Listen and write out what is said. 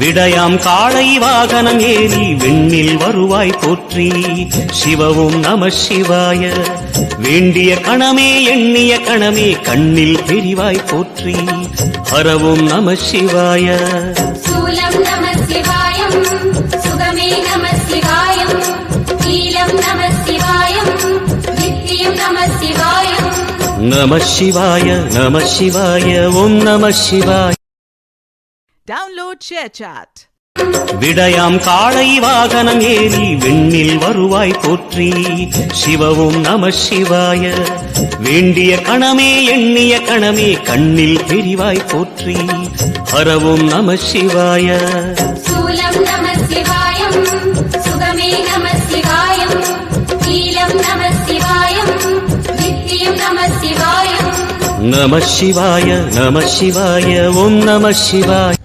விடயாம் காளை வாகனம் ஏறி விண்ணில் வருவாய் போற்றி. சிவவும் நம சிவாய. வேண்டிய கணமே எண்ணிய கணமே கண்ணில் தெரிவாய் போற்றி. ஹரவும் நம சிவாய. சூலம் நம சிவாயம், சுகமே நம சிவாயம், நீலம் நம சிவாயம், நித்தியம் நம சிவாயம். நம சிவாய நம சிவாய ஓம் நம சிவாய. Download ShareChat. விடயாம் காளை வாகனம் ஏறி விண்ணில் வருவாய் போற்றி. சிவவும் நம சிவாய. வேண்டிய கணமே எண்ணிய கணமே கண்ணில் தெரிவாய் போற்றி. ஹரவும் நம சிவாய. சூலம் நம சிவாயம், சுகமே நம சிவாயம், நீலம் நம சிவாயம், நித்தியம் நம சிவாயம். நம சிவாய நம சிவாய ஓம் நம சிவாய.